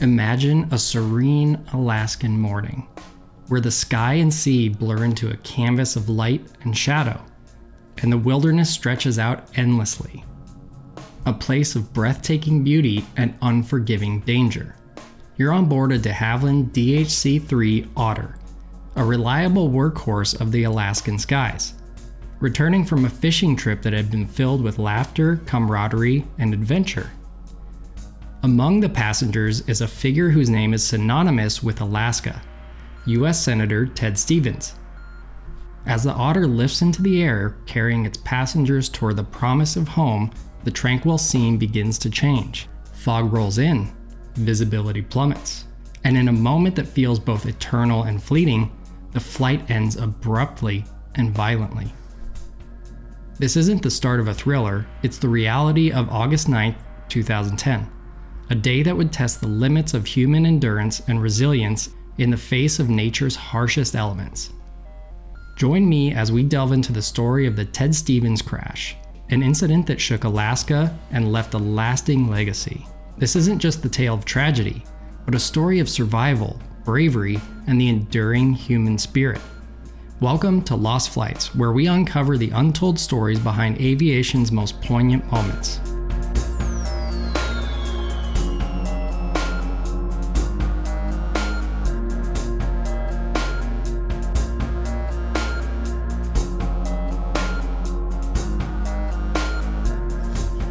Imagine a serene Alaskan morning, where the sky and sea blur into a canvas of light and shadow, and the wilderness stretches out endlessly. A place of breathtaking beauty and unforgiving danger. You're on board a DeHavilland DHC-3 Otter, a reliable workhorse of the Alaskan skies, returning from a fishing trip that had been filled with laughter, camaraderie, and adventure. Among the passengers is a figure whose name is synonymous with Alaska, U.S. Senator Ted Stevens. As the Otter lifts into the air, carrying its passengers toward the promise of home, the tranquil scene begins to change. Fog rolls in, visibility plummets, and in a moment that feels both eternal and fleeting, the flight ends abruptly and violently. This isn't the start of a thriller, it's the reality of August 9, 2010. A day that would test the limits of human endurance and resilience in the face of nature's harshest elements. Join me as we delve into the story of the Ted Stevens crash, an incident that shook Alaska and left a lasting legacy. This isn't just the tale of tragedy, but a story of survival, bravery, and the enduring human spirit. Welcome to Lost Flights, where we uncover the untold stories behind aviation's most poignant moments.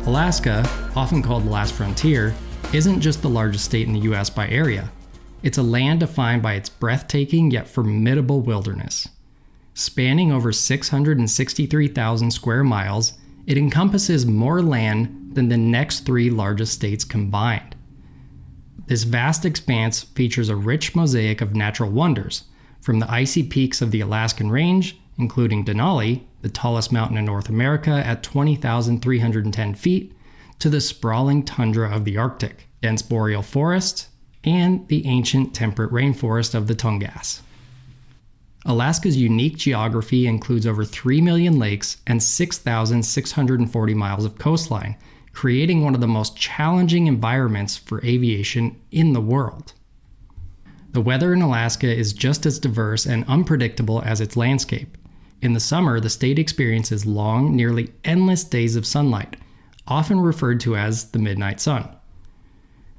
Alaska, often called the last frontier, isn't just the largest state in the US by area. It's a land defined by its breathtaking yet formidable wilderness. Spanning over 663,000 square miles, it encompasses more land than the next three largest states combined. This vast expanse features a rich mosaic of natural wonders, from the icy peaks of the Alaskan Range, including Denali, the tallest mountain in North America at 20,310 feet, to the sprawling tundra of the Arctic, dense boreal forests, and the ancient temperate rainforest of the Tongass. Alaska's unique geography includes over 3 million lakes and 6,640 miles of coastline, creating one of the most challenging environments for aviation in the world. The weather in Alaska is just as diverse and unpredictable as its landscape. In the summer, the state experiences long, nearly endless days of sunlight, often referred to as the midnight sun.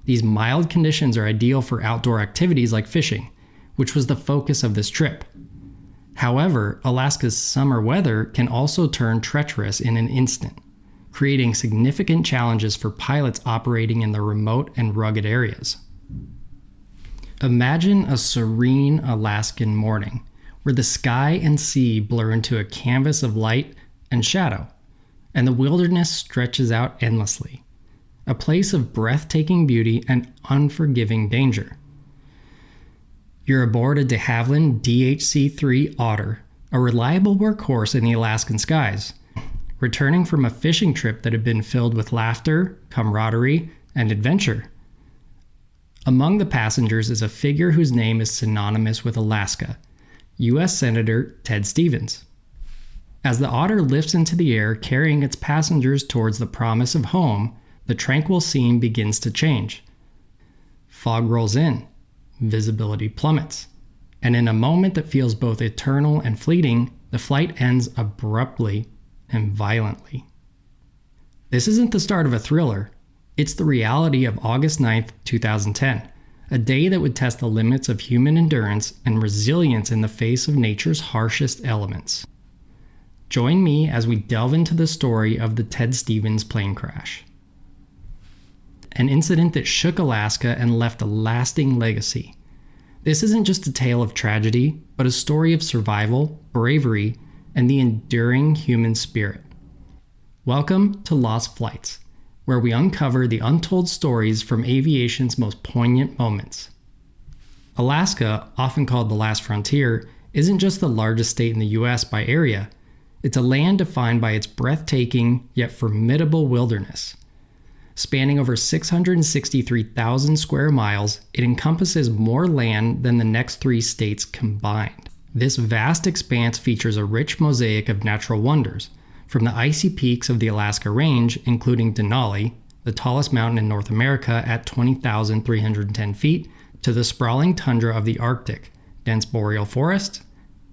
These mild conditions are ideal for outdoor activities like fishing, which was the focus of this trip. However, Alaska's summer weather can also turn treacherous in an instant, creating significant challenges for pilots operating in the remote and rugged areas. Imagine a serene Alaskan morning, where the sky and sea blur into a canvas of light and shadow, and the wilderness stretches out endlessly, a place of breathtaking beauty and unforgiving danger. You're aboard a DeHavilland DHC-3 Otter, a reliable workhorse in the Alaskan skies, returning from a fishing trip that had been filled with laughter, camaraderie, and adventure. Among the passengers is a figure whose name is synonymous with Alaska, U.S. Senator Ted Stevens. As the Otter lifts into the air, carrying its passengers towards the promise of home, the tranquil scene begins to change. Fog rolls in, visibility plummets, and in a moment that feels both eternal and fleeting, the flight ends abruptly and violently. This isn't the start of a thriller, it's the reality of August 9, 2010. A day that would test the limits of human endurance and resilience in the face of nature's harshest elements. Join me as we delve into the story of the Ted Stevens plane crash. An incident that shook Alaska and left a lasting legacy. This isn't just a tale of tragedy, but a story of survival, bravery, and the enduring human spirit. Welcome to Lost Flights, where we uncover the untold stories from aviation's most poignant moments. Alaska, often called the last frontier, isn't just the largest state in the US by area. It's a land defined by its breathtaking yet formidable wilderness. Spanning over 663,000 square miles, it encompasses more land than the next three states combined. This vast expanse features a rich mosaic of natural wonders, from the icy peaks of the Alaska Range, including Denali, the tallest mountain in North America at 20,310 feet, to the sprawling tundra of the Arctic, dense boreal forest,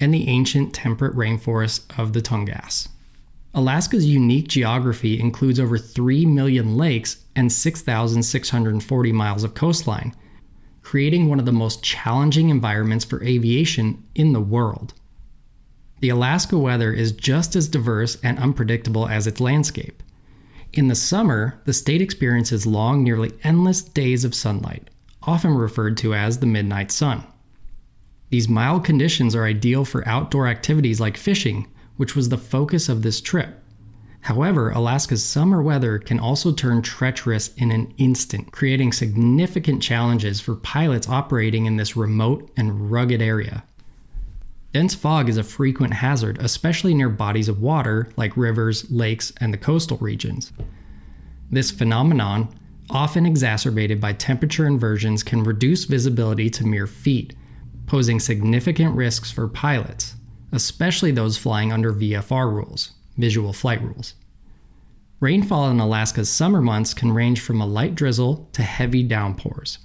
and the ancient temperate rainforest of the Tongass. Alaska's unique geography includes over 3 million lakes and 6,640 miles of coastline, creating one of the most challenging environments for aviation in the world. The Alaska weather is just as diverse and unpredictable as its landscape. In the summer, the state experiences long, nearly endless days of sunlight, often referred to as the midnight sun. These mild conditions are ideal for outdoor activities like fishing, which was the focus of this trip. However, Alaska's summer weather can also turn treacherous in an instant, creating significant challenges for pilots operating in this remote and rugged area. Dense fog is a frequent hazard, especially near bodies of water like rivers, lakes, and the coastal regions. This phenomenon, often exacerbated by temperature inversions, can reduce visibility to mere feet, posing significant risks for pilots, especially those flying under VFR rules, visual flight rules. Rainfall in Alaska's summer months can range from a light drizzle to heavy downpours.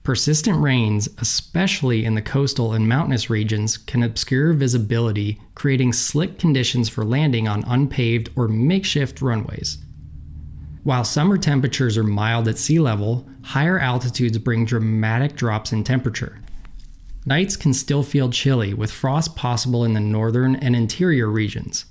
Persistent rains, especially in the coastal and mountainous regions, can obscure visibility, creating slick conditions for landing on unpaved or makeshift runways. While summer temperatures are mild at sea level, higher altitudes bring dramatic drops in temperature. Nights can still feel chilly, with frost possible in the northern and interior regions.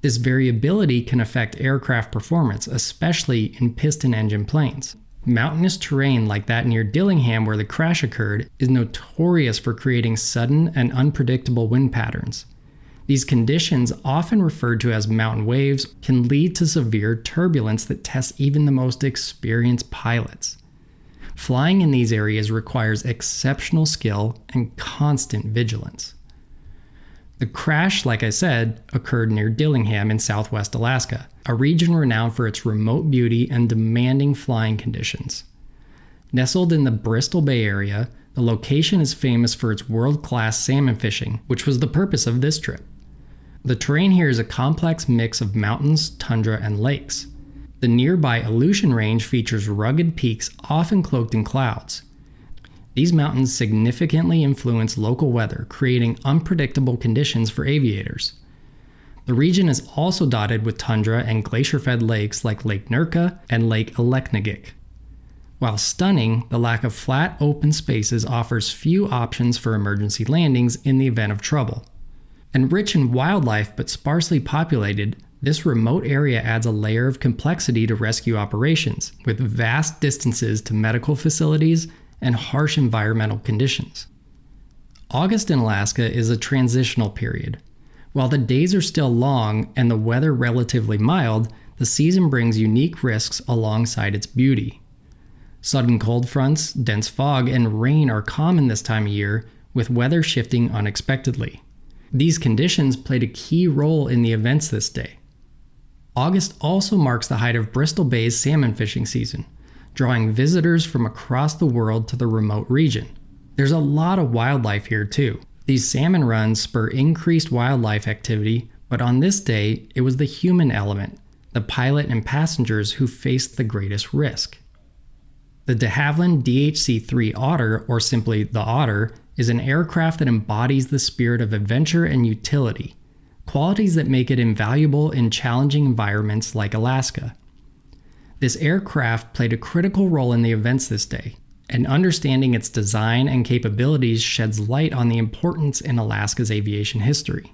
This variability can affect aircraft performance, especially in piston engine planes. Mountainous terrain like that near Dillingham where the crash occurred is notorious for creating sudden and unpredictable wind patterns. These conditions, often referred to as mountain waves, can lead to severe turbulence that tests even the most experienced pilots. Flying in these areas requires exceptional skill and constant vigilance. The crash, like I said, occurred near Dillingham in southwest Alaska, a region renowned for its remote beauty and demanding flying conditions. Nestled in the Bristol Bay Area, the location is famous for its world-class salmon fishing, which was the purpose of this trip. The terrain here is a complex mix of mountains, tundra, and lakes. The nearby Aleutian Range features rugged peaks often cloaked in clouds. These mountains significantly influence local weather, creating unpredictable conditions for aviators. The region is also dotted with tundra and glacier-fed lakes like Lake Nurka and Lake Aleknagik. While stunning, the lack of flat, open spaces offers few options for emergency landings in the event of trouble. And rich in wildlife but sparsely populated, this remote area adds a layer of complexity to rescue operations, with vast distances to medical facilities and harsh environmental conditions. August in Alaska is a transitional period. While the days are still long and the weather relatively mild, the season brings unique risks alongside its beauty. Sudden cold fronts, dense fog, and rain are common this time of year, with weather shifting unexpectedly. These conditions played a key role in the events this day. August also marks the height of Bristol Bay's salmon fishing season, drawing visitors from across the world to the remote region. There's a lot of wildlife here too. These salmon runs spur increased wildlife activity, but on this day, it was the human element, the pilot and passengers, who faced the greatest risk. The DeHavilland DHC-3 Otter, or simply the Otter, is an aircraft that embodies the spirit of adventure and utility, qualities that make it invaluable in challenging environments like Alaska. This aircraft played a critical role in the events this day, and understanding its design and capabilities sheds light on the importance in Alaska's aviation history.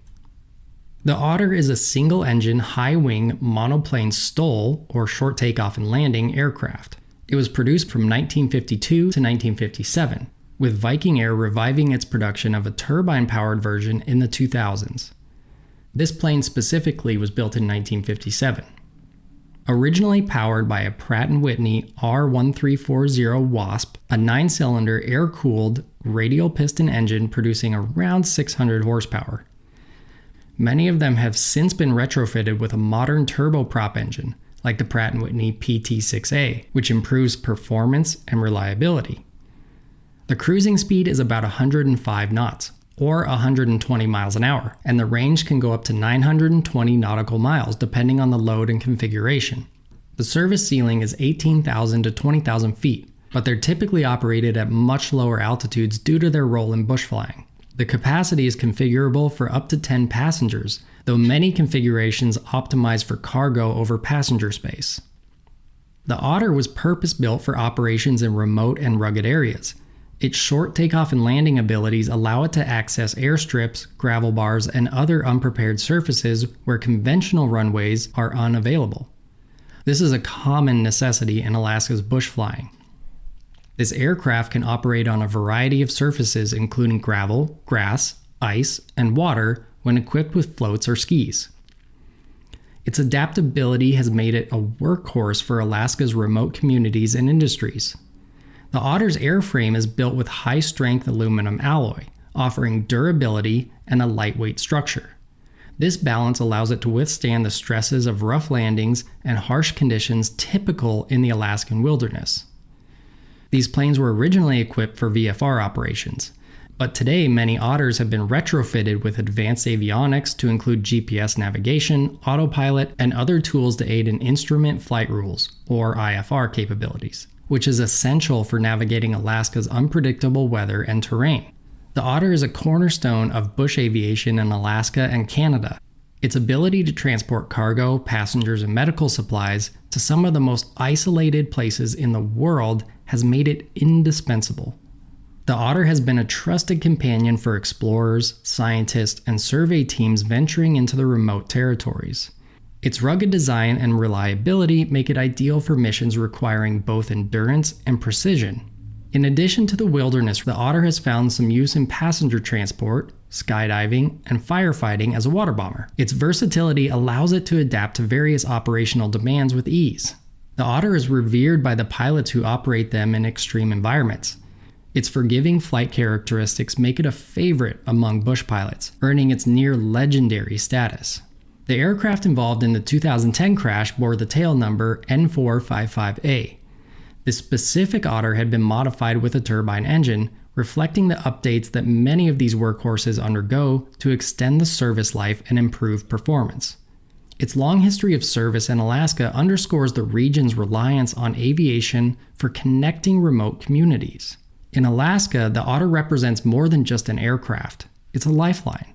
The Otter is a single-engine, high-wing, monoplane STOL, or short takeoff and landing, aircraft. It was produced from 1952 to 1957, with Viking Air reviving its production of a turbine-powered version in the 2000s. This plane specifically was built in 1957. Originally powered by a Pratt & Whitney R1340 Wasp, a 9-cylinder air-cooled radial piston engine producing around 600 horsepower. Many of them have since been retrofitted with a modern turboprop engine, like the Pratt & Whitney PT6A, which improves performance and reliability. The cruising speed is about 105 knots, or 120 miles an hour, and the range can go up to 920 nautical miles depending on the load and configuration. The service ceiling is 18,000 to 20,000 feet, but they're typically operated at much lower altitudes due to their role in bush flying. The capacity is configurable for up to 10 passengers, though many configurations optimize for cargo over passenger space. The Otter was purpose-built for operations in remote and rugged areas. Its short takeoff and landing abilities allow it to access airstrips, gravel bars, and other unprepared surfaces where conventional runways are unavailable. This is a common necessity in Alaska's bush flying. This aircraft can operate on a variety of surfaces including gravel, grass, ice, and water when equipped with floats or skis. Its adaptability has made it a workhorse for Alaska's remote communities and industries. The Otter's airframe is built with high-strength aluminum alloy, offering durability and a lightweight structure. This balance allows it to withstand the stresses of rough landings and harsh conditions typical in the Alaskan wilderness. These planes were originally equipped for VFR operations, but today many Otters have been retrofitted with advanced avionics to include GPS navigation, autopilot, and other tools to aid in instrument flight rules, or IFR capabilities, which is essential for navigating Alaska's unpredictable weather and terrain. The Otter is a cornerstone of bush aviation in Alaska and Canada. Its ability to transport cargo, passengers, and medical supplies to some of the most isolated places in the world has made it indispensable. The Otter has been a trusted companion for explorers, scientists, and survey teams venturing into the remote territories. Its rugged design and reliability make it ideal for missions requiring both endurance and precision. In addition to the wilderness, the Otter has found some use in passenger transport, skydiving, and firefighting as a water bomber. Its versatility allows it to adapt to various operational demands with ease. The Otter is revered by the pilots who operate them in extreme environments. Its forgiving flight characteristics make it a favorite among bush pilots, earning its near-legendary status. The aircraft involved in the 2010 crash bore the tail number N455A. This specific Otter had been modified with a turbine engine, reflecting the updates that many of these workhorses undergo to extend the service life and improve performance. Its long history of service in Alaska underscores the region's reliance on aviation for connecting remote communities. In Alaska, the Otter represents more than just an aircraft. It's a lifeline.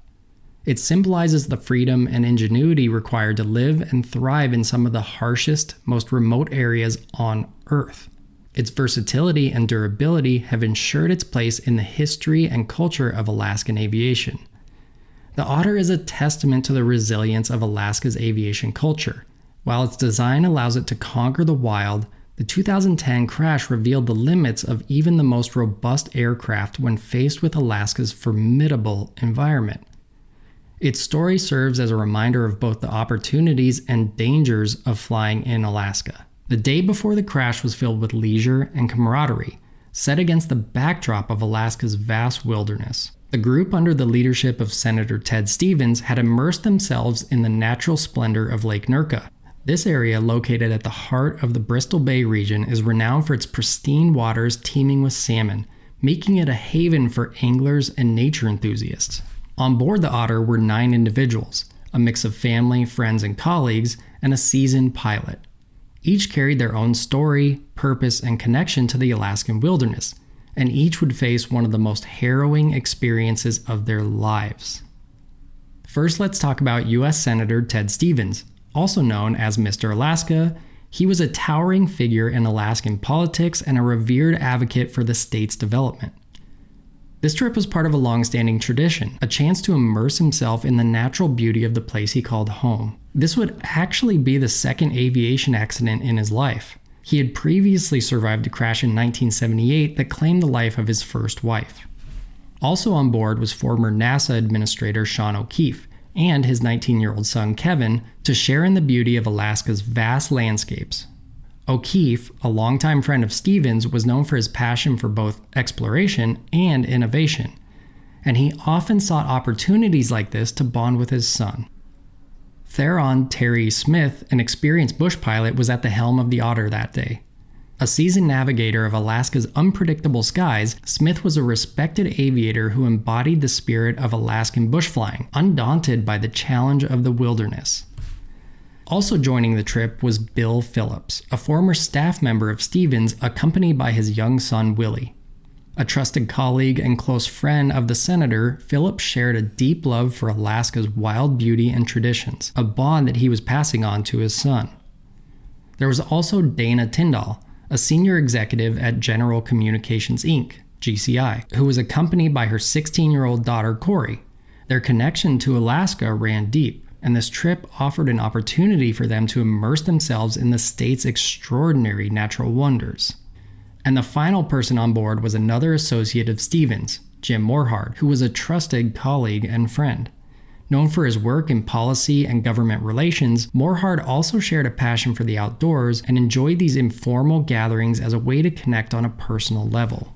It symbolizes the freedom and ingenuity required to live and thrive in some of the harshest, most remote areas on Earth. Its versatility and durability have ensured its place in the history and culture of Alaskan aviation. The Otter is a testament to the resilience of Alaska's aviation culture. While its design allows it to conquer the wild, the 2010 crash revealed the limits of even the most robust aircraft when faced with Alaska's formidable environment. Its story serves as a reminder of both the opportunities and dangers of flying in Alaska. The day before the crash was filled with leisure and camaraderie, set against the backdrop of Alaska's vast wilderness. The group, under the leadership of Senator Ted Stevens, had immersed themselves in the natural splendor of Lake Nurka. This area, located at the heart of the Bristol Bay region, is renowned for its pristine waters teeming with salmon, making it a haven for anglers and nature enthusiasts. On board the Otter were 9 individuals, a mix of family, friends, and colleagues, and a seasoned pilot. Each carried their own story, purpose, and connection to the Alaskan wilderness, and each would face one of the most harrowing experiences of their lives. First, let's talk about U.S. Senator Ted Stevens, also known as Mr. Alaska. He was a towering figure in Alaskan politics and a revered advocate for the state's development. This trip was part of a long-standing tradition, a chance to immerse himself in the natural beauty of the place he called home. This would actually be the second aviation accident in his life. He had previously survived a crash in 1978 that claimed the life of his first wife. Also on board was former NASA Administrator Sean O'Keefe and his 19-year-old son Kevin to share in the beauty of Alaska's vast landscapes. O'Keefe, a longtime friend of Stevens, was known for his passion for both exploration and innovation, and he often sought opportunities like this to bond with his son. Theron Terry Smith, an experienced bush pilot, was at the helm of the Otter that day. A seasoned navigator of Alaska's unpredictable skies, Smith was a respected aviator who embodied the spirit of Alaskan bush flying, undaunted by the challenge of the wilderness. Also joining the trip was Bill Phillips, a former staff member of Stevens, accompanied by his young son Willie. A trusted colleague and close friend of the senator, Phillips shared a deep love for Alaska's wild beauty and traditions, a bond that he was passing on to his son. There was also Dana Tyndall, a senior executive at General Communications Inc., GCI, who was accompanied by her 16-year-old daughter Corey. Their connection to Alaska ran deep, and this trip offered an opportunity for them to immerse themselves in the state's extraordinary natural wonders. And the final person on board was another associate of Stevens, Jim Morhard, who was a trusted colleague and friend. Known for his work in policy and government relations, Morhard also shared a passion for the outdoors and enjoyed these informal gatherings as a way to connect on a personal level.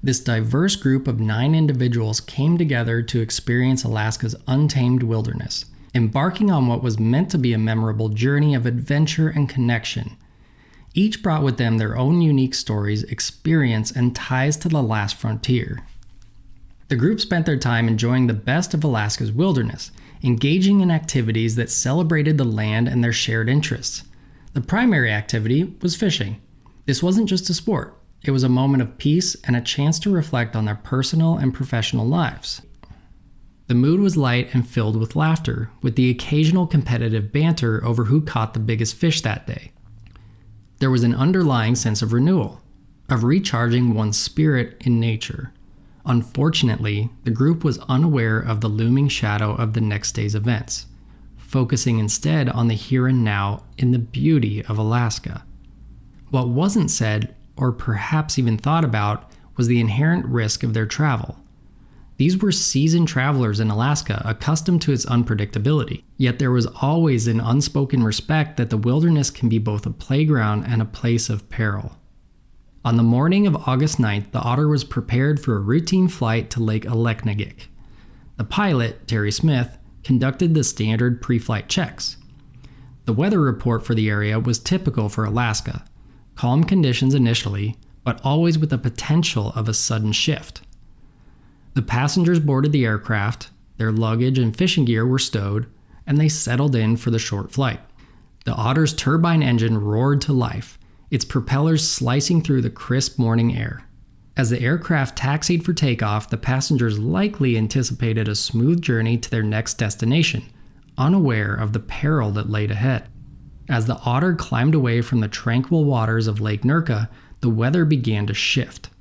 This diverse group of 9 individuals came together to experience Alaska's untamed wilderness, embarking on what was meant to be a memorable journey of adventure and connection. Each brought with them their own unique stories, experience, and ties to the last frontier. The group spent their time enjoying the best of Alaska's wilderness, engaging in activities that celebrated the land and their shared interests. The primary activity was fishing. This wasn't just a sport. It was a moment of peace and a chance to reflect on their personal and professional lives. The mood was light and filled with laughter, with the occasional competitive banter over who caught the biggest fish that day. There was an underlying sense of renewal, of recharging one's spirit in nature. Unfortunately, the group was unaware of the looming shadow of the next day's events, focusing instead on the here and now in the beauty of Alaska. What wasn't said, or perhaps even thought about, was the inherent risk of their travel. These were seasoned travelers in Alaska, accustomed to its unpredictability. Yet there was always an unspoken respect that the wilderness can be both a playground and a place of peril. On the morning of August 9th, the Otter was prepared for a routine flight to Lake Aleknagik. The pilot, Terry Smith, conducted the standard pre-flight checks. The weather report for the area was typical for Alaska. Calm conditions initially, but always with the potential of a sudden shift. The passengers boarded the aircraft, their luggage and fishing gear were stowed, and they settled in for the short flight. The Otter's turbine engine roared to life, its propellers slicing through the crisp morning air. As the aircraft taxied for takeoff, the passengers likely anticipated a smooth journey to their next destination, unaware of the peril that laid ahead. As the Otter climbed away from the tranquil waters of Lake Nurka, the weather began to shift.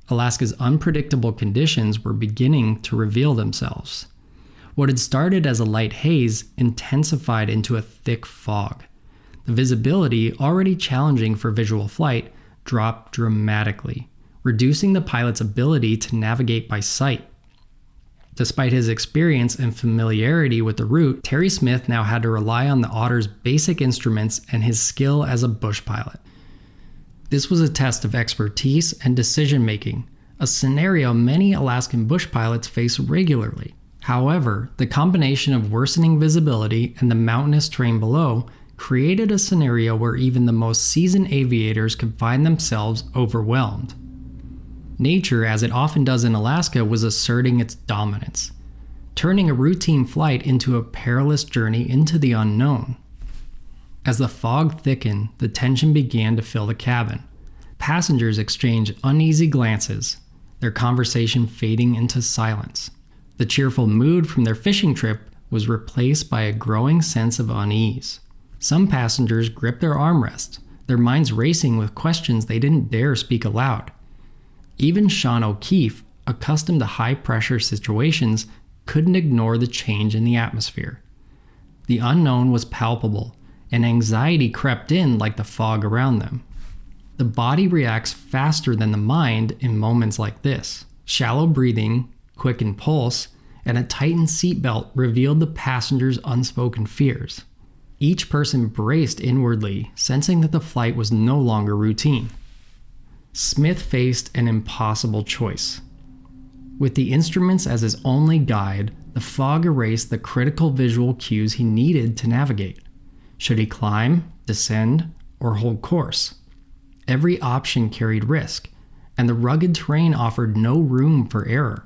Alaska's unpredictable conditions were beginning to reveal themselves. What had started as a light haze intensified into a thick fog. The visibility, already challenging for visual flight, dropped dramatically, reducing the pilot's ability to navigate by sight. Despite his experience and familiarity with the route, Terry Smith now had to rely on the Otter's basic instruments and his skill as a bush pilot. This was a test of expertise and decision-making, a scenario many Alaskan bush pilots face regularly. However, the combination of worsening visibility and the mountainous terrain below created a scenario where even the most seasoned aviators could find themselves overwhelmed. Nature, as it often does in Alaska, was asserting its dominance, turning a routine flight into a perilous journey into the unknown. As the fog thickened, the tension began to fill the cabin. Passengers exchanged uneasy glances, their conversation fading into silence. The cheerful mood from their fishing trip was replaced by a growing sense of unease. Some passengers gripped their armrests, their minds racing with questions they didn't dare speak aloud. Even Sean O'Keefe, accustomed to high-pressure situations, couldn't ignore the change in the atmosphere. The unknown was palpable, and anxiety crept in like the fog around them. The body reacts faster than the mind in moments like this. Shallow breathing, quickened pulse, and a tightened seatbelt revealed the passengers' unspoken fears. Each person braced inwardly, sensing that the flight was no longer routine. Smith faced an impossible choice. With the instruments as his only guide, the fog erased the critical visual cues he needed to navigate. Should he climb, descend, or hold course? Every option carried risk, and the rugged terrain offered no room for error.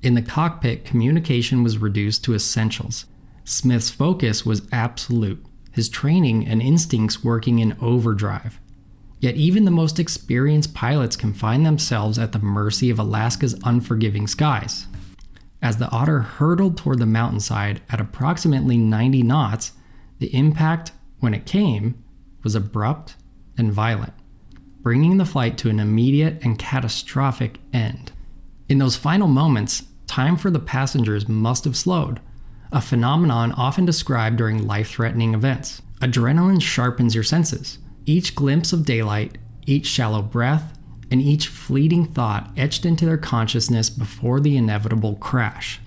In the cockpit, communication was reduced to essentials. Smith's focus was absolute, his training and instincts working in overdrive. Yet even the most experienced pilots can find themselves at the mercy of Alaska's unforgiving skies. As the Otter hurtled toward the mountainside at approximately 90 knots, the impact, when it came, was abrupt and violent, bringing the flight to an immediate and catastrophic end. In those final moments, time for the passengers must have slowed, a phenomenon often described during life-threatening events. Adrenaline sharpens your senses. Each glimpse of daylight, each shallow breath, and each fleeting thought etched into their consciousness before the inevitable crash.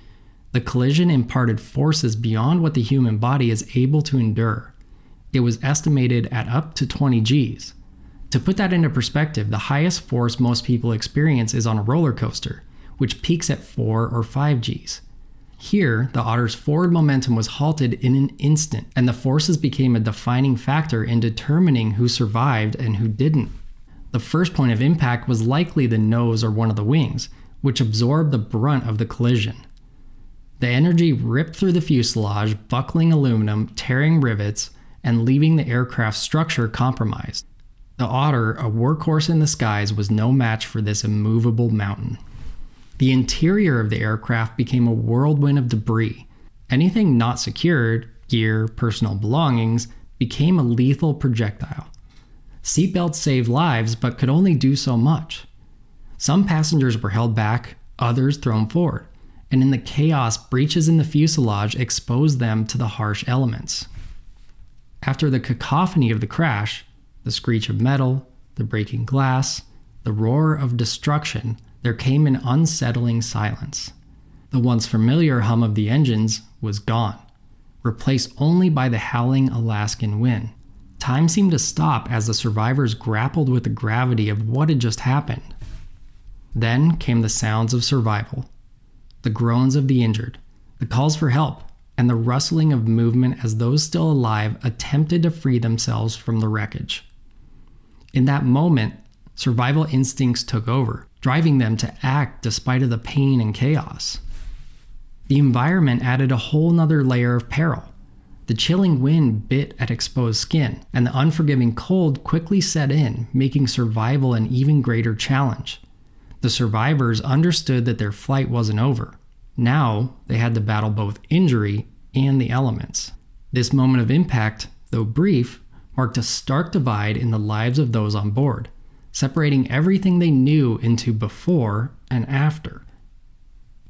The collision imparted forces beyond what the human body is able to endure. It was estimated at up to 20 Gs. To put that into perspective, the highest force most people experience is on a roller coaster, which peaks at 4 or 5 Gs. Here, the Otter's forward momentum was halted in an instant, and the forces became a defining factor in determining who survived and who didn't. The first point of impact was likely the nose or one of the wings, which absorbed the brunt of the collision. The energy ripped through the fuselage, buckling aluminum, tearing rivets, and leaving the aircraft's structure compromised. The Otter, a workhorse in the skies, was no match for this immovable mountain. The interior of the aircraft became a whirlwind of debris. Anything not secured, gear, personal belongings, became a lethal projectile. Seatbelts saved lives, but could only do so much. Some passengers were held back, others thrown forward, and in the chaos, breaches in the fuselage exposed them to the harsh elements. After the cacophony of the crash, the screech of metal, the breaking glass, the roar of destruction, there came an unsettling silence. The once familiar hum of the engines was gone, replaced only by the howling Alaskan wind. Time seemed to stop as the survivors grappled with the gravity of what had just happened. Then came the sounds of survival, the groans of the injured, the calls for help, and the rustling of movement as those still alive attempted to free themselves from the wreckage. In that moment, survival instincts took over, driving them to act despite of the pain and chaos. The environment added a whole nother layer of peril. The chilling wind bit at exposed skin, and the unforgiving cold quickly set in, making survival an even greater challenge. The survivors understood that their flight wasn't over. Now, they had to battle both injury and the elements. This moment of impact, though brief, marked a stark divide in the lives of those on board, separating everything they knew into before and after.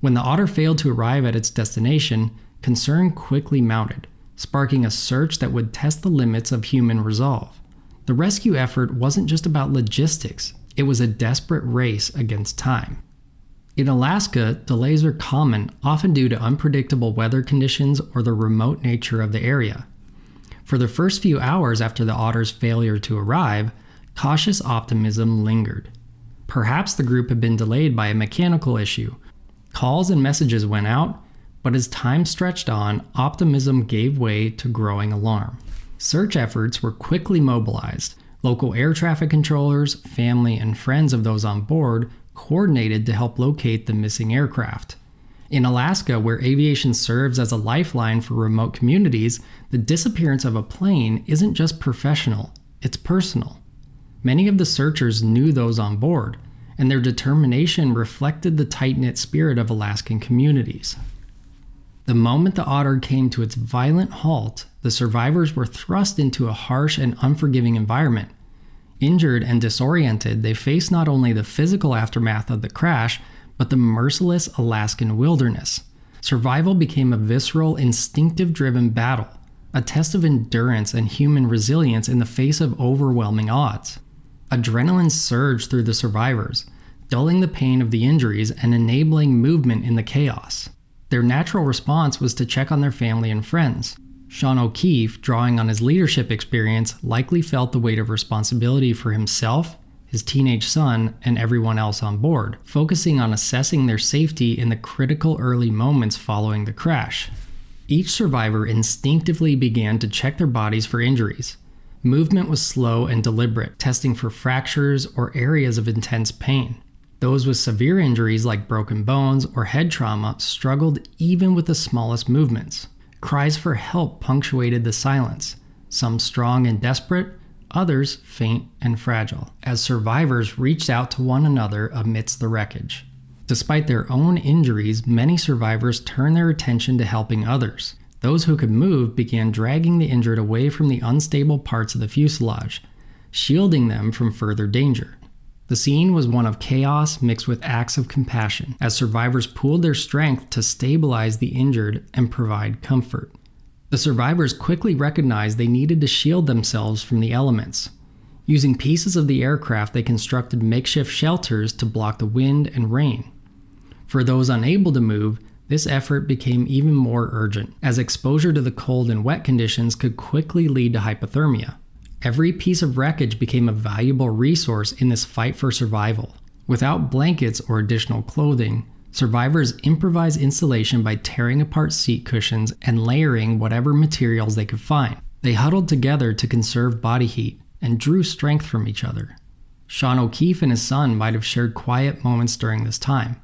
When the Otter failed to arrive at its destination, concern quickly mounted, sparking a search that would test the limits of human resolve. The rescue effort wasn't just about logistics, it was a desperate race against time. In Alaska, delays are common, often due to unpredictable weather conditions or the remote nature of the area. For the first few hours after the Otter's failure to arrive, cautious optimism lingered. Perhaps the group had been delayed by a mechanical issue. Calls and messages went out, but as time stretched on, optimism gave way to growing alarm. Search efforts were quickly mobilized. Local air traffic controllers, family, and friends of those on board coordinated to help locate the missing aircraft. In Alaska, where aviation serves as a lifeline for remote communities, the disappearance of a plane isn't just professional, it's personal. Many of the searchers knew those on board, and their determination reflected the tight-knit spirit of Alaskan communities. The moment the Otter came to its violent halt, the survivors were thrust into a harsh and unforgiving environment. Injured and disoriented, they faced not only the physical aftermath of the crash, but the merciless Alaskan wilderness. Survival became a visceral, instinctive-driven battle, a test of endurance and human resilience in the face of overwhelming odds. Adrenaline surged through the survivors, dulling the pain of the injuries and enabling movement in the chaos. Their natural response was to check on their family and friends. Sean O'Keefe, drawing on his leadership experience, likely felt the weight of responsibility for himself, his teenage son, and everyone else on board, focusing on assessing their safety in the critical early moments following the crash. Each survivor instinctively began to check their bodies for injuries. Movement was slow and deliberate, testing for fractures or areas of intense pain. Those with severe injuries like broken bones or head trauma struggled even with the smallest movements. Cries for help punctuated the silence, some strong and desperate, others faint and fragile, as survivors reached out to one another amidst the wreckage. Despite their own injuries, many survivors turned their attention to helping others. Those who could move began dragging the injured away from the unstable parts of the fuselage, shielding them from further danger. The scene was one of chaos mixed with acts of compassion, as survivors pooled their strength to stabilize the injured and provide comfort. The survivors quickly recognized they needed to shield themselves from the elements. Using pieces of the aircraft, they constructed makeshift shelters to block the wind and rain. For those unable to move, this effort became even more urgent, as exposure to the cold and wet conditions could quickly lead to hypothermia. Every piece of wreckage became a valuable resource in this fight for survival. Without blankets or additional clothing, survivors improvised insulation by tearing apart seat cushions and layering whatever materials they could find. They huddled together to conserve body heat and drew strength from each other. Sean O'Keefe and his son might have shared quiet moments during this time,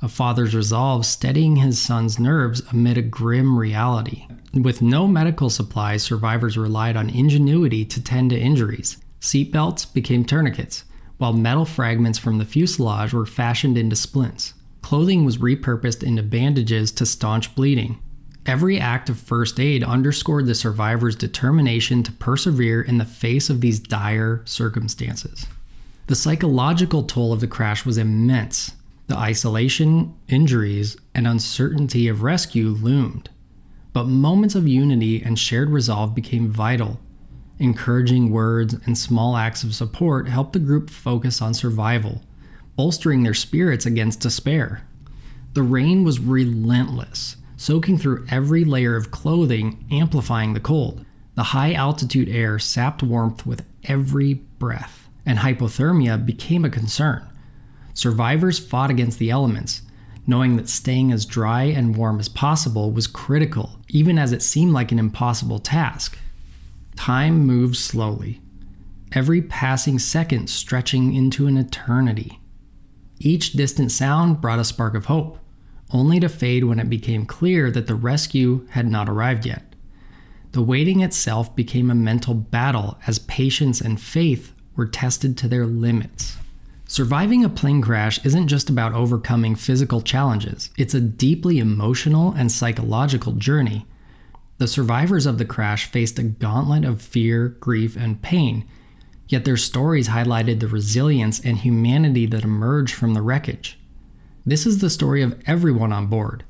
a father's resolve steadying his son's nerves amid a grim reality. With no medical supplies, survivors relied on ingenuity to tend to injuries. Seatbelts became tourniquets, while metal fragments from the fuselage were fashioned into splints. Clothing was repurposed into bandages to staunch bleeding. Every act of first aid underscored the survivors' determination to persevere in the face of these dire circumstances. The psychological toll of the crash was immense. The isolation, injuries, and uncertainty of rescue loomed. But moments of unity and shared resolve became vital. Encouraging words and small acts of support helped the group focus on survival, bolstering their spirits against despair. The rain was relentless, soaking through every layer of clothing, amplifying the cold. The high-altitude air sapped warmth with every breath, and hypothermia became a concern. Survivors fought against the elements, knowing that staying as dry and warm as possible was critical, even as it seemed like an impossible task. Time moved slowly, every passing second stretching into an eternity. Each distant sound brought a spark of hope, only to fade when it became clear that the rescue had not arrived yet. The waiting itself became a mental battle as patience and faith were tested to their limits. Surviving a plane crash isn't just about overcoming physical challenges. It's a deeply emotional and psychological journey. The survivors of the crash faced a gauntlet of fear, grief, and pain, yet their stories highlighted the resilience and humanity that emerged from the wreckage. This is the story of everyone on board,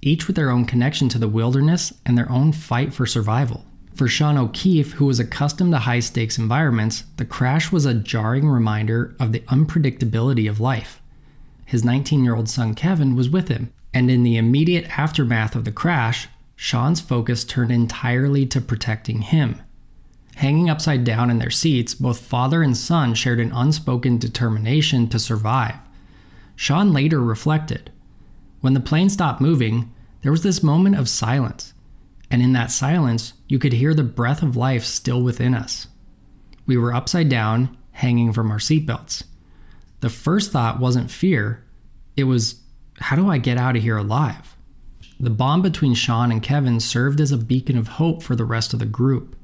each with their own connection to the wilderness and their own fight for survival. For Sean O'Keefe, who was accustomed to high-stakes environments, the crash was a jarring reminder of the unpredictability of life. His 19-year-old son Kevin was with him, and in the immediate aftermath of the crash, Sean's focus turned entirely to protecting him. Hanging upside down in their seats, both father and son shared an unspoken determination to survive. Sean later reflected, "When the plane stopped moving, there was this moment of silence. And in that silence, you could hear the breath of life still within us. We were upside down, hanging from our seatbelts. The first thought wasn't fear, it was, how do I get out of here alive?" The bond between Sean and Kevin served as a beacon of hope for the rest of the group.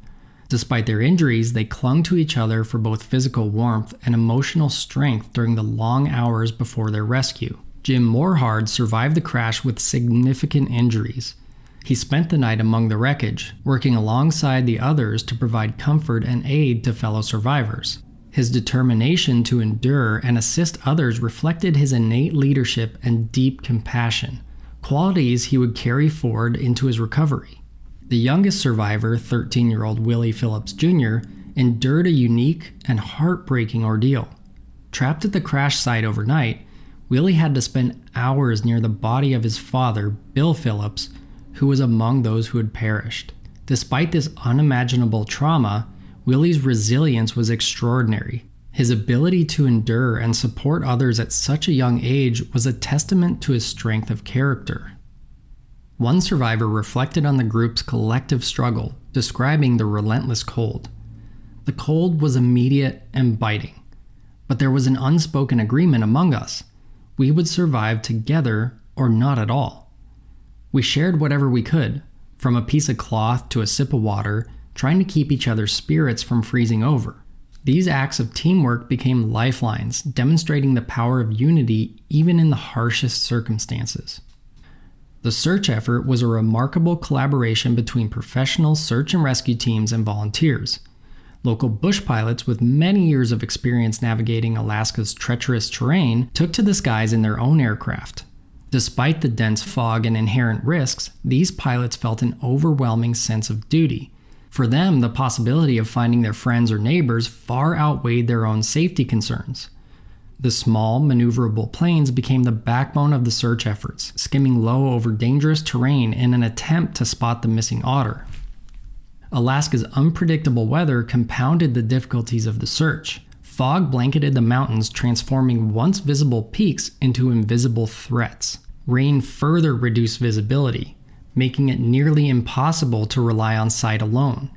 Despite their injuries, they clung to each other for both physical warmth and emotional strength during the long hours before their rescue. Jim Morehard survived the crash with significant injuries. He spent the night among the wreckage, working alongside the others to provide comfort and aid to fellow survivors. His determination to endure and assist others reflected his innate leadership and deep compassion, qualities he would carry forward into his recovery. The youngest survivor, 13-year-old Willie Phillips Jr., endured a unique and heartbreaking ordeal. Trapped at the crash site overnight, Willie had to spend hours near the body of his father, Bill Phillips, who was among those who had perished. Despite this unimaginable trauma, Willie's resilience was extraordinary. His ability to endure and support others at such a young age was a testament to his strength of character. One survivor reflected on the group's collective struggle, describing the relentless cold. The cold was immediate and biting, but there was an unspoken agreement among us. We would survive together or not at all. We shared whatever we could, from a piece of cloth to a sip of water, trying to keep each other's spirits from freezing over. These acts of teamwork became lifelines, demonstrating the power of unity even in the harshest circumstances. The search effort was a remarkable collaboration between professional search and rescue teams and volunteers. Local bush pilots with many years of experience navigating Alaska's treacherous terrain took to the skies in their own aircraft. Despite the dense fog and inherent risks, these pilots felt an overwhelming sense of duty. For them, the possibility of finding their friends or neighbors far outweighed their own safety concerns. The small, maneuverable planes became the backbone of the search efforts, skimming low over dangerous terrain in an attempt to spot the missing otter. Alaska's unpredictable weather compounded the difficulties of the search. Fog blanketed the mountains, transforming once visible peaks into invisible threats. Rain further reduced visibility, making it nearly impossible to rely on sight alone.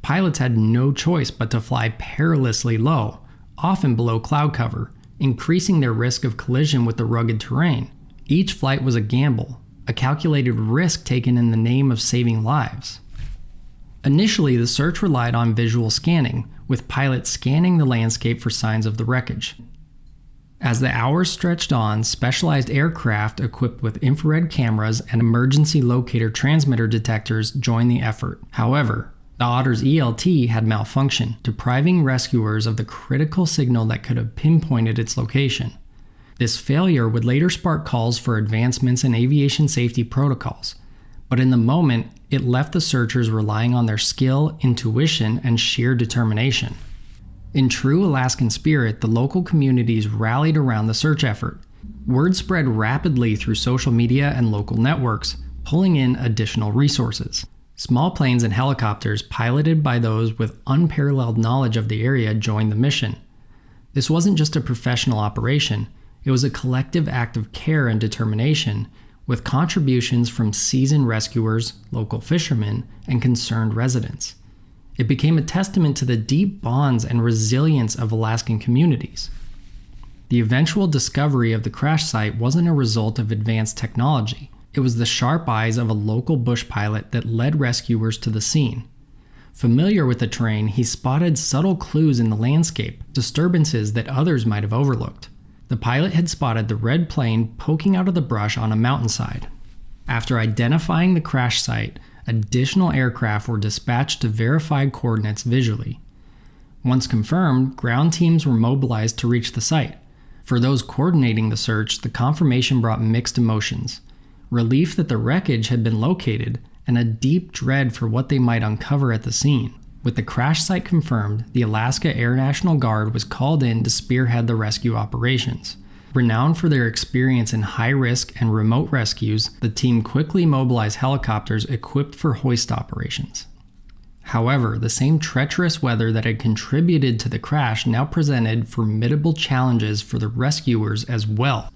Pilots had no choice but to fly perilously low, often below cloud cover, increasing their risk of collision with the rugged terrain. Each flight was a gamble, a calculated risk taken in the name of saving lives. Initially, the search relied on visual scanning, with pilots scanning the landscape for signs of the wreckage. As the hours stretched on, specialized aircraft equipped with infrared cameras and emergency locator transmitter detectors joined the effort. However, the Otter's ELT had malfunctioned, depriving rescuers of the critical signal that could have pinpointed its location. This failure would later spark calls for advancements in aviation safety protocols, but in the moment, it left the searchers relying on their skill, intuition, and sheer determination. In true Alaskan spirit, the local communities rallied around the search effort. Word spread rapidly through social media and local networks, pulling in additional resources. Small planes and helicopters piloted by those with unparalleled knowledge of the area joined the mission. This wasn't just a professional operation, it was a collective act of care and determination, with contributions from seasoned rescuers, local fishermen, and concerned residents. It became a testament to the deep bonds and resilience of Alaskan communities. The eventual discovery of the crash site wasn't a result of advanced technology. It was the sharp eyes of a local bush pilot that led rescuers to the scene. Familiar with the terrain, he spotted subtle clues in the landscape, disturbances that others might have overlooked. The pilot had spotted the red plane poking out of the brush on a mountainside. After identifying the crash site, additional aircraft were dispatched to verify coordinates visually. Once confirmed, ground teams were mobilized to reach the site. For those coordinating the search, the confirmation brought mixed emotions: relief that the wreckage had been located, and a deep dread for what they might uncover at the scene. With the crash site confirmed, the Alaska Air National Guard was called in to spearhead the rescue operations. Renowned for their experience in high-risk and remote rescues, the team quickly mobilized helicopters equipped for hoist operations. However, the same treacherous weather that had contributed to the crash now presented formidable challenges for the rescuers as well.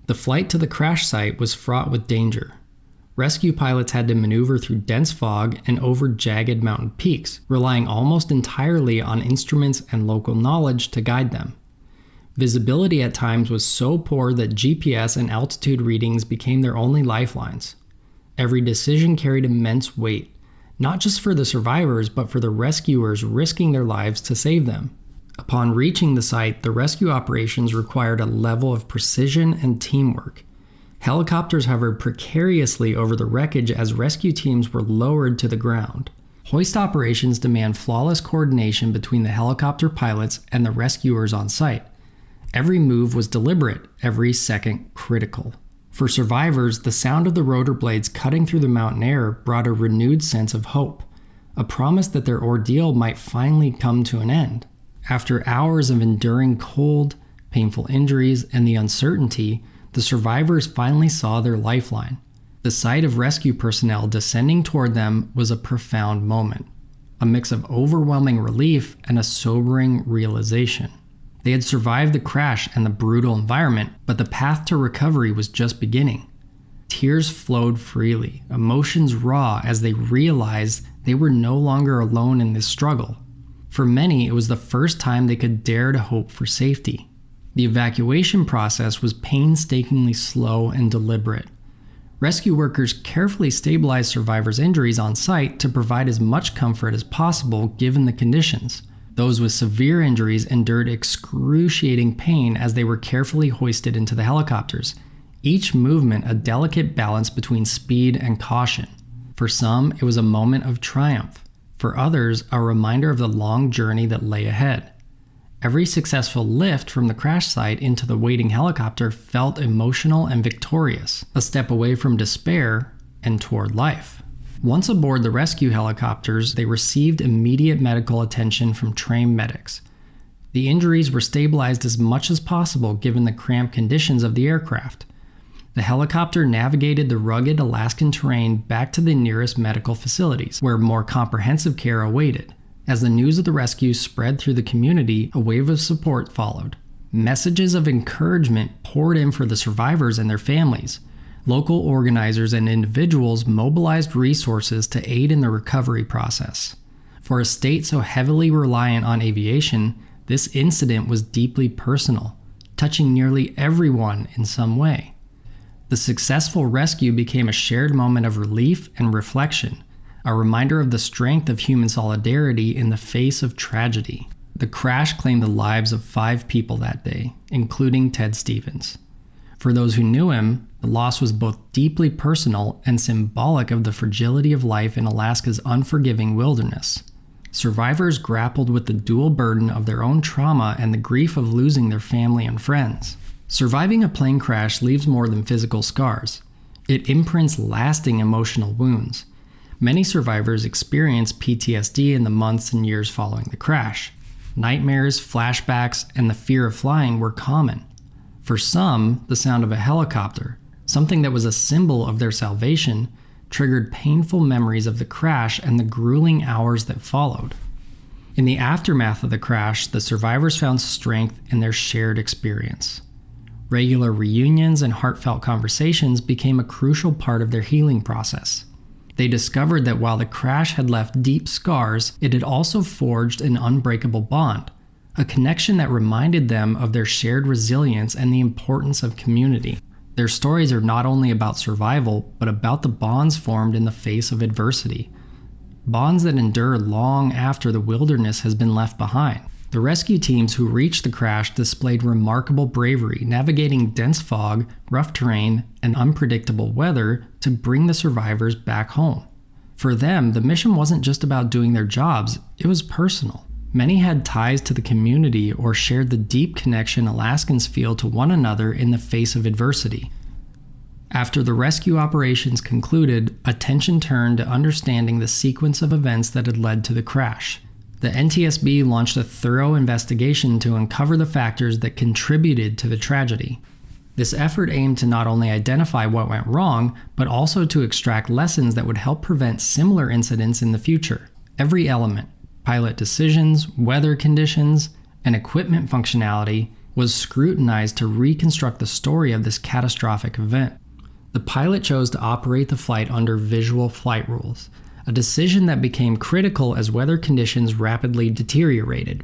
The flight to the crash site was fraught with danger. Rescue pilots had to maneuver through dense fog and over jagged mountain peaks, relying almost entirely on instruments and local knowledge to guide them. Visibility at times was so poor that GPS and altitude readings became their only lifelines. Every decision carried immense weight, not just for the survivors, but for the rescuers risking their lives to save them. Upon reaching the site, the rescue operations required a level of precision and teamwork. Helicopters hovered precariously over the wreckage as rescue teams were lowered to the ground. Hoist operations demand flawless coordination between the helicopter pilots and the rescuers on site. Every move was deliberate, every second critical. For survivors, the sound of the rotor blades cutting through the mountain air brought a renewed sense of hope, a promise that their ordeal might finally come to an end. After hours of enduring cold, painful injuries, and the uncertainty, the survivors finally saw their lifeline. The sight of rescue personnel descending toward them was a profound moment, a mix of overwhelming relief and a sobering realization. They had survived the crash and the brutal environment, but the path to recovery was just beginning. Tears flowed freely, emotions raw as they realized they were no longer alone in this struggle. For many, it was the first time they could dare to hope for safety. The evacuation process was painstakingly slow and deliberate. Rescue workers carefully stabilized survivors' injuries on site to provide as much comfort as possible given the conditions. Those with severe injuries endured excruciating pain as they were carefully hoisted into the helicopters, each movement a delicate balance between speed and caution. For some, it was a moment of triumph. For others, a reminder of the long journey that lay ahead. Every successful lift from the crash site into the waiting helicopter felt emotional and victorious, a step away from despair and toward life. Once aboard the rescue helicopters, they received immediate medical attention from trained medics. The injuries were stabilized as much as possible given the cramped conditions of the aircraft. The helicopter navigated the rugged Alaskan terrain back to the nearest medical facilities, where more comprehensive care awaited. As the news of the rescue spread through the community, a wave of support followed. Messages of encouragement poured in for the survivors and their families. Local organizers and individuals mobilized resources to aid in the recovery process. For a state so heavily reliant on aviation, this incident was deeply personal, touching nearly everyone in some way. The successful rescue became a shared moment of relief and reflection, a reminder of the strength of human solidarity in the face of tragedy. The crash claimed the lives of 5 people that day, including Ted Stevens. For those who knew him, the loss was both deeply personal and symbolic of the fragility of life in Alaska's unforgiving wilderness. Survivors grappled with the dual burden of their own trauma and the grief of losing their family and friends. Surviving a plane crash leaves more than physical scars. It imprints lasting emotional wounds. Many survivors experience PTSD in the months and years following the crash. Nightmares, flashbacks, and the fear of flying were common. For some, the sound of a helicopter, something that was a symbol of their salvation, triggered painful memories of the crash and the grueling hours that followed. In the aftermath of the crash, the survivors found strength in their shared experience. Regular reunions and heartfelt conversations became a crucial part of their healing process. They discovered that while the crash had left deep scars, it had also forged an unbreakable bond, a connection that reminded them of their shared resilience and the importance of community. Their stories are not only about survival, but about the bonds formed in the face of adversity, bonds that endure long after the wilderness has been left behind. The rescue teams who reached the crash displayed remarkable bravery, navigating dense fog, rough terrain, and unpredictable weather to bring the survivors back home. For them, the mission wasn't just about doing their jobs, it was personal. Many had ties to the community or shared the deep connection Alaskans feel to one another in the face of adversity. After the rescue operations concluded, attention turned to understanding the sequence of events that had led to the crash. The NTSB launched a thorough investigation to uncover the factors that contributed to the tragedy. This effort aimed to not only identify what went wrong, but also to extract lessons that would help prevent similar incidents in the future. Every element, pilot decisions, weather conditions, and equipment functionality, was scrutinized to reconstruct the story of this catastrophic event. The pilot chose to operate the flight under visual flight rules, a decision that became critical as weather conditions rapidly deteriorated.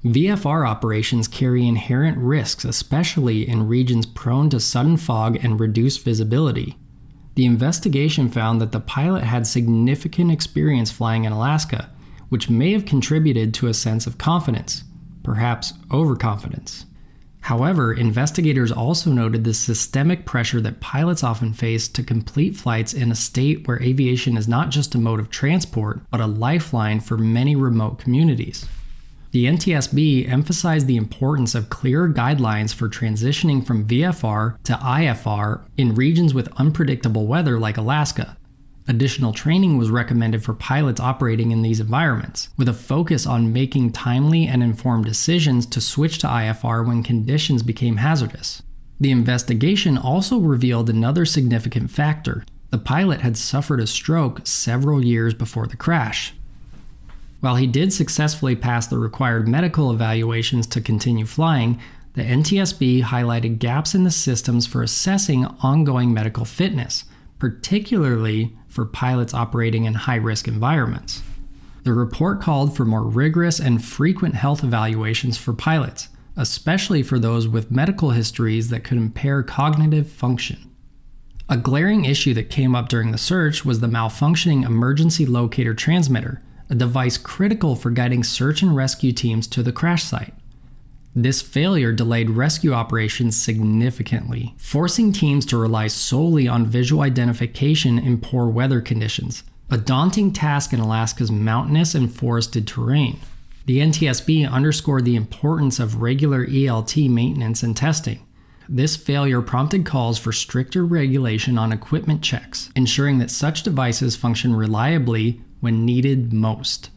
VFR operations carry inherent risks, especially in regions prone to sudden fog and reduced visibility. The investigation found that the pilot had significant experience flying in Alaska, which may have contributed to a sense of confidence, perhaps overconfidence. However, investigators also noted the systemic pressure that pilots often face to complete flights in a state where aviation is not just a mode of transport, but a lifeline for many remote communities. The NTSB emphasized the importance of clearer guidelines for transitioning from VFR to IFR in regions with unpredictable weather like Alaska. Additional training was recommended for pilots operating in these environments, with a focus on making timely and informed decisions to switch to IFR when conditions became hazardous. The investigation also revealed another significant factor. The pilot had suffered a stroke several years before the crash. While he did successfully pass the required medical evaluations to continue flying, the NTSB highlighted gaps in the systems for assessing ongoing medical fitness, particularly for pilots operating in high-risk environments. The report called for more rigorous and frequent health evaluations for pilots, especially for those with medical histories that could impair cognitive function. A glaring issue that came up during the search was the malfunctioning emergency locator transmitter, a device critical for guiding search and rescue teams to the crash site. This failure delayed rescue operations significantly, forcing teams to rely solely on visual identification in poor weather conditions, a daunting task in Alaska's mountainous and forested terrain. The NTSB underscored the importance of regular ELT maintenance and testing. This failure prompted calls for stricter regulation on equipment checks, ensuring that such devices function reliably when needed most.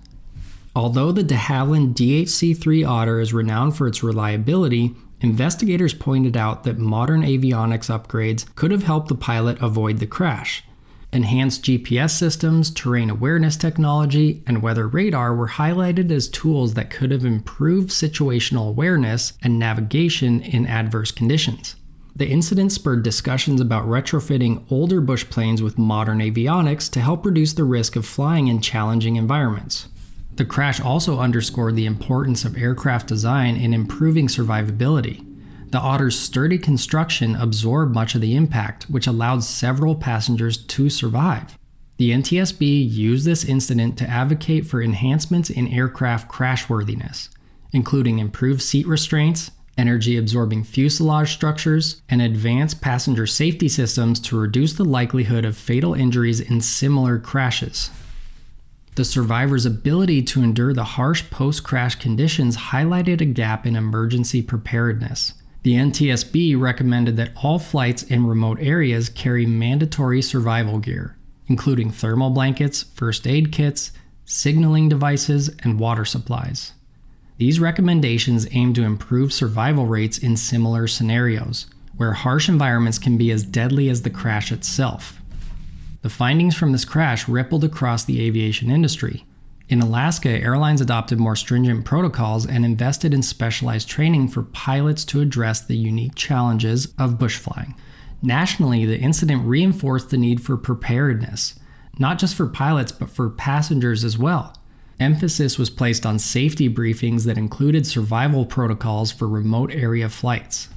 Although the DeHavilland DHC-3 Otter is renowned for its reliability, investigators pointed out that modern avionics upgrades could have helped the pilot avoid the crash. Enhanced GPS systems, terrain awareness technology, and weather radar were highlighted as tools that could have improved situational awareness and navigation in adverse conditions. The incident spurred discussions about retrofitting older bush planes with modern avionics to help reduce the risk of flying in challenging environments. The crash also underscored the importance of aircraft design in improving survivability. The Otter's sturdy construction absorbed much of the impact, which allowed several passengers to survive. The NTSB used this incident to advocate for enhancements in aircraft crashworthiness, including improved seat restraints, energy-absorbing fuselage structures, and advanced passenger safety systems to reduce the likelihood of fatal injuries in similar crashes. The survivors' ability to endure the harsh post-crash conditions highlighted a gap in emergency preparedness. The NTSB recommended that all flights in remote areas carry mandatory survival gear, including thermal blankets, first aid kits, signaling devices, and water supplies. These recommendations aim to improve survival rates in similar scenarios, where harsh environments can be as deadly as the crash itself. The findings from this crash rippled across the aviation industry. In Alaska, airlines adopted more stringent protocols and invested in specialized training for pilots to address the unique challenges of bush flying. Nationally, the incident reinforced the need for preparedness, not just for pilots but for passengers as well. Emphasis was placed on safety briefings that included survival protocols for remote area flights.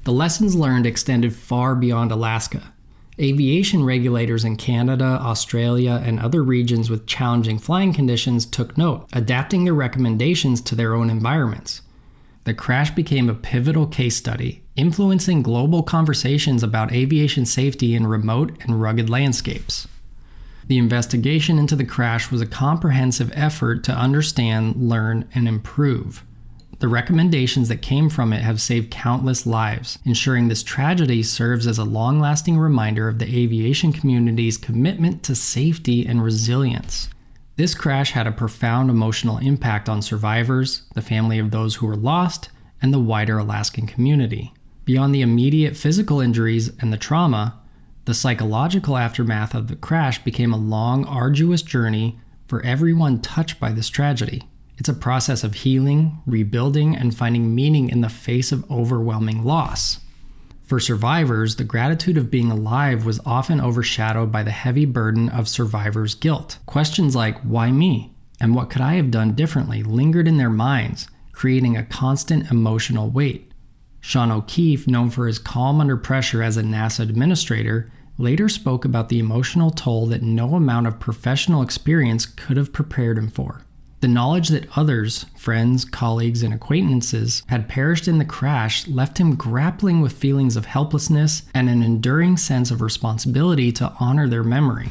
The lessons learned extended far beyond Alaska. Aviation regulators in Canada, Australia, and other regions with challenging flying conditions took note, adapting their recommendations to their own environments. The crash became a pivotal case study, influencing global conversations about aviation safety in remote and rugged landscapes. The investigation into the crash was a comprehensive effort to understand, learn, and improve. The recommendations that came from it have saved countless lives, ensuring this tragedy serves as a long-lasting reminder of the aviation community's commitment to safety and resilience. This crash had a profound emotional impact on survivors, the family of those who were lost, and the wider Alaskan community. Beyond the immediate physical injuries and the trauma, the psychological aftermath of the crash became a long, arduous journey for everyone touched by this tragedy. It's a process of healing, rebuilding, and finding meaning in the face of overwhelming loss. For survivors, the gratitude of being alive was often overshadowed by the heavy burden of survivors' guilt. Questions like, why me? And what could I have done differently lingered in their minds, creating a constant emotional weight. Sean O'Keefe, known for his calm under pressure as a NASA administrator, later spoke about the emotional toll that no amount of professional experience could have prepared him for. The knowledge that others, friends, colleagues, and acquaintances had perished in the crash left him grappling with feelings of helplessness and an enduring sense of responsibility to honor their memory.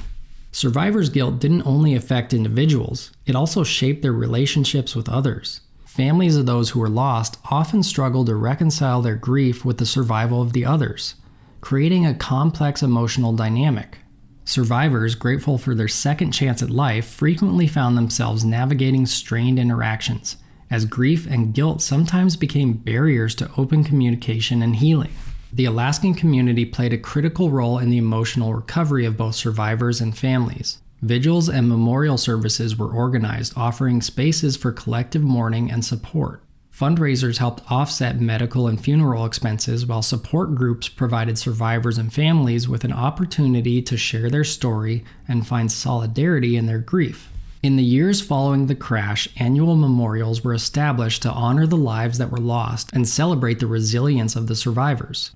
Survivor's guilt didn't only affect individuals, it also shaped their relationships with others. Families of those who were lost often struggled to reconcile their grief with the survival of the others, creating a complex emotional dynamic. Survivors, grateful for their second chance at life, frequently found themselves navigating strained interactions, as grief and guilt sometimes became barriers to open communication and healing. The Alaskan community played a critical role in the emotional recovery of both survivors and families. Vigils and memorial services were organized, offering spaces for collective mourning and support. Fundraisers helped offset medical and funeral expenses, while support groups provided survivors and families with an opportunity to share their story and find solidarity in their grief. In the years following the crash, annual memorials were established to honor the lives that were lost and celebrate the resilience of the survivors.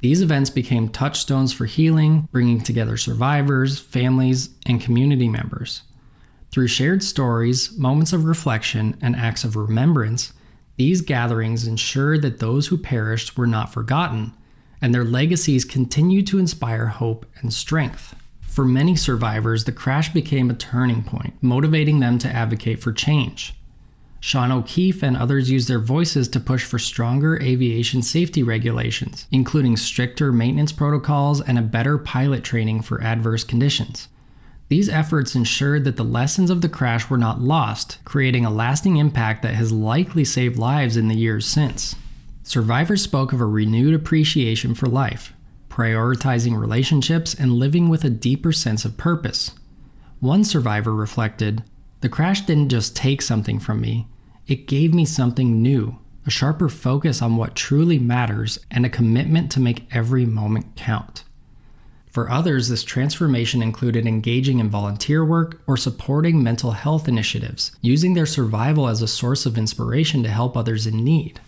These events became touchstones for healing, bringing together survivors, families, and community members. Through shared stories, moments of reflection, and acts of remembrance, these gatherings ensured that those who perished were not forgotten, and their legacies continue to inspire hope and strength. For many survivors, the crash became a turning point, motivating them to advocate for change. Sean O'Keefe and others used their voices to push for stronger aviation safety regulations, including stricter maintenance protocols and a better pilot training for adverse conditions. These efforts ensured that the lessons of the crash were not lost, creating a lasting impact that has likely saved lives in the years since. Survivors spoke of a renewed appreciation for life, prioritizing relationships and living with a deeper sense of purpose. One survivor reflected, "The crash didn't just take something from me, it gave me something new, a sharper focus on what truly matters and a commitment to make every moment count." For others, this transformation included engaging in volunteer work or supporting mental health initiatives, using their survival as a source of inspiration to help others in need.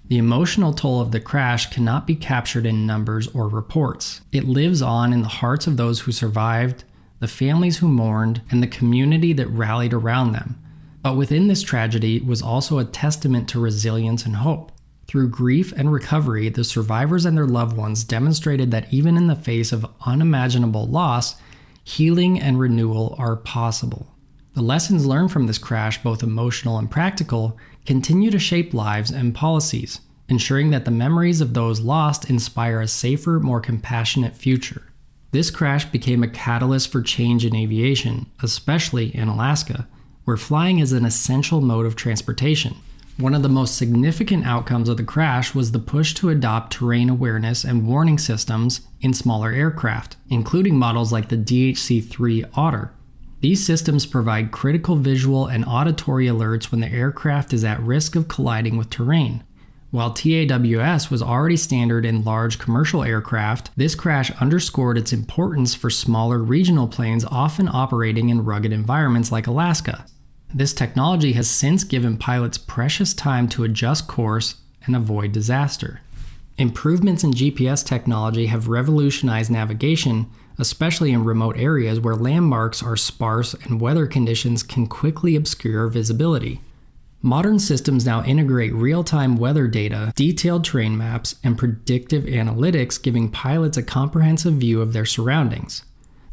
The emotional toll of the crash cannot be captured in numbers or reports. It lives on in the hearts of those who survived, the families who mourned, and the community that rallied around them. But within this tragedy was also a testament to resilience and hope. Through grief and recovery, the survivors and their loved ones demonstrated that even in the face of unimaginable loss, healing and renewal are possible. The lessons learned from this crash, both emotional and practical, continue to shape lives and policies, ensuring that the memories of those lost inspire a safer, more compassionate future. This crash became a catalyst for change in aviation, especially in Alaska, where flying is an essential mode of transportation. One of the most significant outcomes of the crash was the push to adopt terrain awareness and warning systems in smaller aircraft, including models like the DHC-3 Otter. These systems provide critical visual and auditory alerts when the aircraft is at risk of colliding with terrain. While TAWS was already standard in large commercial aircraft, this crash underscored its importance for smaller regional planes often operating in rugged environments like Alaska. This technology has since given pilots precious time to adjust course and avoid disaster. Improvements in GPS technology have revolutionized navigation, especially in remote areas where landmarks are sparse and weather conditions can quickly obscure visibility. Modern systems now integrate real-time weather data, detailed terrain maps, and predictive analytics, giving pilots a comprehensive view of their surroundings.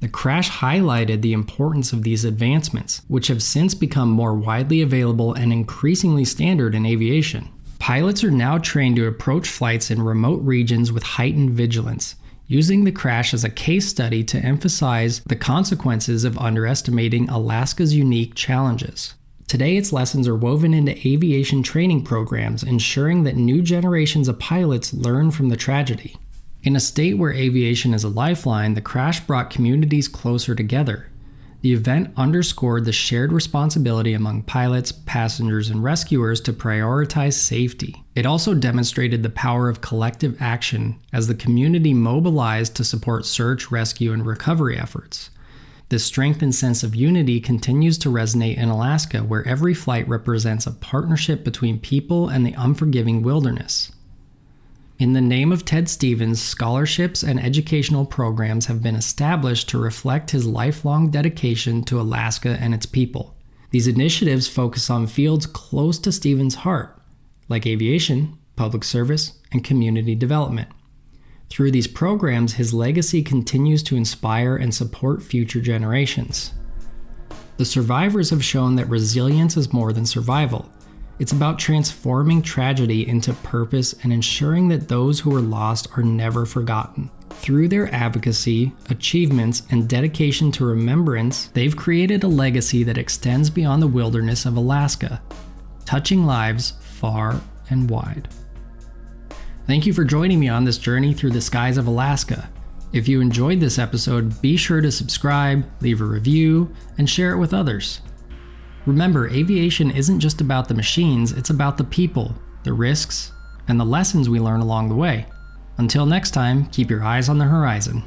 The crash highlighted the importance of these advancements, which have since become more widely available and increasingly standard in aviation. Pilots are now trained to approach flights in remote regions with heightened vigilance, using the crash as a case study to emphasize the consequences of underestimating Alaska's unique challenges. Today, its lessons are woven into aviation training programs, ensuring that new generations of pilots learn from the tragedy. In a state where aviation is a lifeline, the crash brought communities closer together. The event underscored the shared responsibility among pilots, passengers, and rescuers to prioritize safety. It also demonstrated the power of collective action as the community mobilized to support search, rescue, and recovery efforts. This strength and sense of unity continues to resonate in Alaska, where every flight represents a partnership between people and the unforgiving wilderness. In the name of Ted Stevens, scholarships and educational programs have been established to reflect his lifelong dedication to Alaska and its people. These initiatives focus on fields close to Stevens' heart, like aviation, public service, and community development. Through these programs, his legacy continues to inspire and support future generations. The survivors have shown that resilience is more than survival. It's about transforming tragedy into purpose and ensuring that those who were lost are never forgotten. Through their advocacy, achievements, and dedication to remembrance, they've created a legacy that extends beyond the wilderness of Alaska, touching lives far and wide. Thank you for joining me on this journey through the skies of Alaska. If you enjoyed this episode, be sure to subscribe, leave a review, and share it with others. Remember, aviation isn't just about the machines, it's about the people, the risks, and the lessons we learn along the way. Until next time, keep your eyes on the horizon.